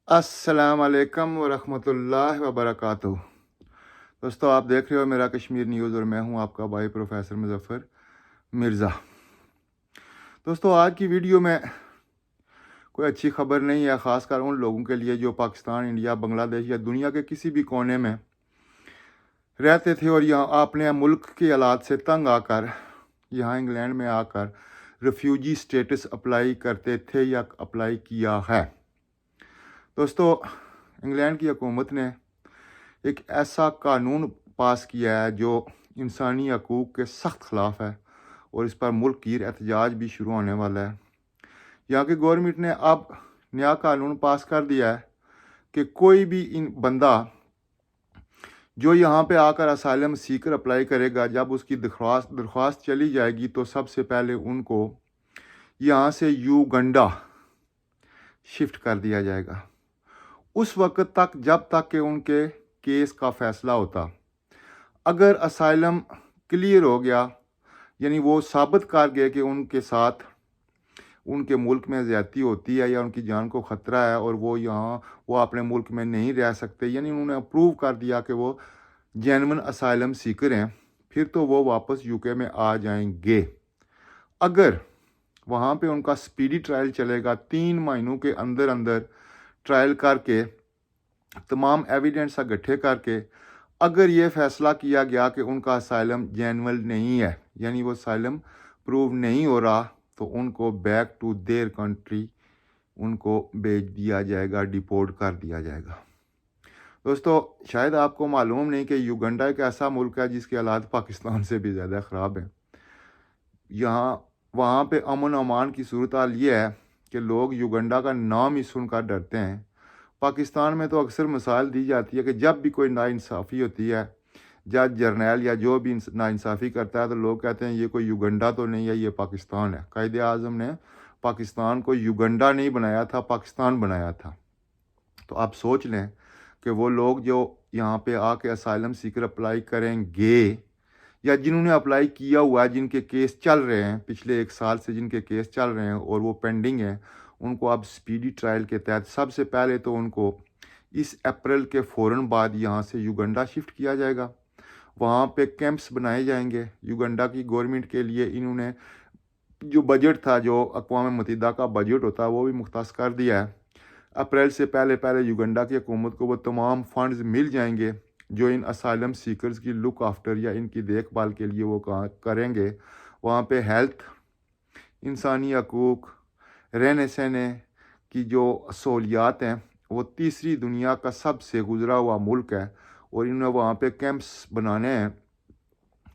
السلام علیکم ورحمۃ اللہ وبرکاتہ۔ دوستو، آپ دیکھ رہے ہو میرا کشمیر نیوز اور میں ہوں آپ کا بھائی پروفیسر مظفر مرزا۔ دوستو، آج کی ویڈیو میں کوئی اچھی خبر نہیں ہے، خاص کر ان لوگوں کے لیے جو پاکستان، انڈیا، بنگلہ دیش یا دنیا کے کسی بھی کونے میں رہتے تھے اور یہاں اپنے ملک کے حالات سے تنگ آ کر یہاں انگلینڈ میں آ کر ریفیوجی سٹیٹس اپلائی کرتے تھے یا اپلائی کیا ہے۔ دوستو، انگلینڈ کی حکومت نے ایک ایسا قانون پاس کیا ہے جو انسانی حقوق کے سخت خلاف ہے اور اس پر ملک گیر احتجاج بھی شروع ہونے والا ہے۔ یہاں کی گورنمنٹ نے اب نیا قانون پاس کر دیا ہے کہ کوئی بھی بندہ جو یہاں پہ آ کر اسائلم سیکر اپلائی کرے گا، جب اس کی درخواست چلی جائے گی تو سب سے پہلے ان کو یہاں سے یوگنڈا شفٹ کر دیا جائے گا، اس وقت تک جب تک کہ ان کے کیس کا فیصلہ ہوتا۔ اگر اسائلم کلیئر ہو گیا، یعنی وہ ثابت کر گئے کہ ان کے ساتھ ان کے ملک میں زیادتی ہوتی ہے یا ان کی جان کو خطرہ ہے اور وہ اپنے ملک میں نہیں رہ سکتے، یعنی انہوں نے اپروو کر دیا کہ وہ جینون اسائلم سیکر ہیں، پھر تو وہ واپس یو کے میں آ جائیں گے۔ اگر وہاں پہ ان کا سپیڈی ٹرائل چلے گا، 3 مہینوں کے اندر اندر ٹرائل کر کے تمام ایویڈنس اکٹھے کر کے اگر یہ فیصلہ کیا گیا کہ ان کا اسائلم جینول نہیں ہے، یعنی وہ اسائلم پروو نہیں ہو رہا، تو ان کو بیک ٹو دیئر کنٹری ان کو بھیج دیا جائے گا، ڈیپورٹ کر دیا جائے گا۔ دوستو، شاید آپ کو معلوم نہیں کہ یوگنڈا ایک ایسا ملک ہے جس کے حالات پاکستان سے بھی زیادہ خراب ہیں۔ وہاں پہ امن و امان کی صورتحال یہ ہے کہ لوگ یوگنڈا کا نام ہی سن کر ڈرتے ہیں۔ پاکستان میں تو اکثر مثال دی جاتی ہے کہ جب بھی کوئی ناانصافی ہوتی ہے، جج، جرنیل یا جو بھی ناانصافی کرتا ہے تو لوگ کہتے ہیں یہ کوئی یوگنڈا تو نہیں ہے، یہ پاکستان ہے۔ قائد اعظم نے پاکستان کو یوگنڈا نہیں بنایا تھا، پاکستان بنایا تھا۔ تو آپ سوچ لیں کہ وہ لوگ جو یہاں پہ آ کے اسائلم سیکر اپلائی کریں گے یا جنہوں نے اپلائی کیا ہوا ہے، جن کے کیس چل رہے ہیں پچھلے 1 سال سے، جن کے کیس چل رہے ہیں اور وہ پینڈنگ ہیں، ان کو اب سپیڈی ٹرائل کے تحت سب سے پہلے تو ان کو اس اپریل کے فوراً بعد یہاں سے یوگنڈا شفٹ کیا جائے گا۔ وہاں پہ کیمپس بنائے جائیں گے۔ یوگنڈا کی گورنمنٹ کے لیے انہوں نے جو بجٹ تھا، جو اقوام متحدہ کا بجٹ ہوتا ہے، وہ بھی مختص کر دیا ہے۔ اپریل سے پہلے یوگنڈا کی حکومت کو وہ تمام فنڈز مل جائیں گے جو ان اسائلم سیکرز کی لک آفٹر یا ان کی دیکھ بھال کے لیے وہ کریں گے۔ وہاں پہ ہیلتھ، انسانی حقوق، رہنے سہنے کی جو سہولیات ہیں، وہ تیسری دنیا کا سب سے گزرا ہوا ملک ہے اور انہوں نے وہاں پہ کیمپس بنانے ہیں۔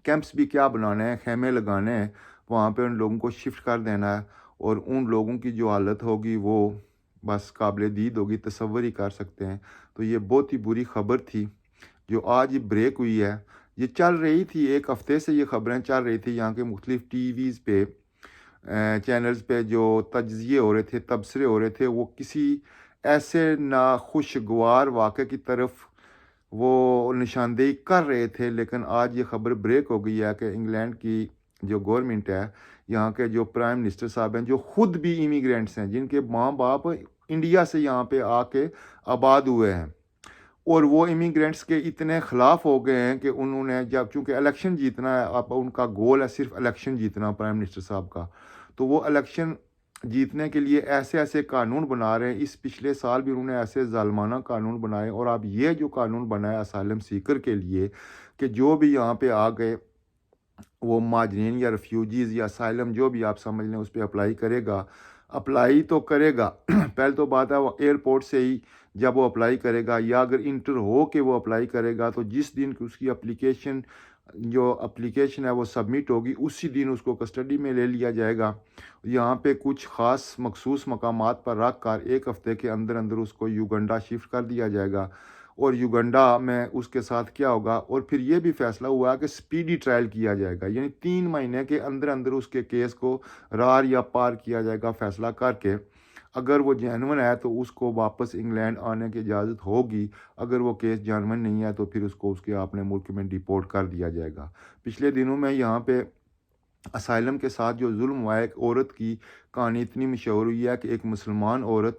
کیمپس بھی کیا بنانے ہیں، خیمے لگانے ہیں، وہاں پہ ان لوگوں کو شفٹ کر دینا ہے اور ان لوگوں کی جو حالت ہوگی وہ بس قابل دید ہوگی، تصور ہی کر سکتے ہیں۔ تو یہ بہت ہی بری خبر تھی جو آج بریک ہوئی ہے۔ یہ چل رہی تھی 1 ہفتے سے، یہ خبریں چل رہی تھی یہاں کے مختلف ٹی ویز پہ، چینلز پہ جو تجزیے ہو رہے تھے، تبصرے ہو رہے تھے، وہ کسی ایسے ناخوشگوار واقعے کی طرف وہ نشاندہی کر رہے تھے، لیکن آج یہ خبر بریک ہو گئی ہے کہ انگلینڈ کی جو گورنمنٹ ہے، یہاں کے جو پرائم منسٹر صاحب ہیں، جو خود بھی امیگرینٹس ہیں، جن کے ماں باپ انڈیا سے یہاں پہ آ کے آباد ہوئے ہیں، اور وہ امیگرینٹس کے اتنے خلاف ہو گئے ہیں کہ انہوں نے چونکہ الیکشن جیتنا ہے، اب ان کا گول ہے صرف الیکشن جیتنا پرائم منسٹر صاحب کا، تو وہ الیکشن جیتنے کے لیے ایسے قانون بنا رہے ہیں۔ اس پچھلے سال بھی انہوں نے ایسے ظالمانہ قانون بنائے، اور اب یہ جو قانون بنا ہے اسائلم سیکر کے لیے کہ جو بھی یہاں پہ آ گئے وہ مہاجرین یا ریفیوجیز یا اسائلم جو بھی آپ سمجھ لیں، اس پہ اپلائی تو کرے گا۔ پہلے تو بات ہے وہ ایئرپورٹ سے ہی جب وہ اپلائی کرے گا یا اگر انٹر ہو کے وہ اپلائی کرے گا تو جس دن اس کی اپلیکیشن ہے وہ سبمٹ ہوگی، اسی دن اس کو کسٹڈی میں لے لیا جائے گا۔ یہاں پہ کچھ خاص مخصوص مقامات پر رکھ کر 1 ہفتے کے اندر اندر اس کو یوگنڈا شفٹ کر دیا جائے گا، اور یوگنڈا میں اس کے ساتھ کیا ہوگا، اور پھر یہ بھی فیصلہ ہوا کہ سپیڈی ٹرائل کیا جائے گا، یعنی 3 مہینے کے اندر اندر اس کے کیس کو رار یا پار کیا جائے گا فیصلہ کر کے۔ اگر وہ جینون ہے تو اس کو واپس انگلینڈ آنے کی اجازت ہوگی، اگر وہ کیس جینون نہیں ہے تو پھر اس کو اس کے اپنے ملک میں ڈیپورٹ کر دیا جائے گا۔ پچھلے دنوں میں یہاں پہ اسائلم کے ساتھ جو ظلم ہوا ہے، ایک عورت کی کہانی اتنی مشہور ہوئی ہے کہ ایک مسلمان عورت،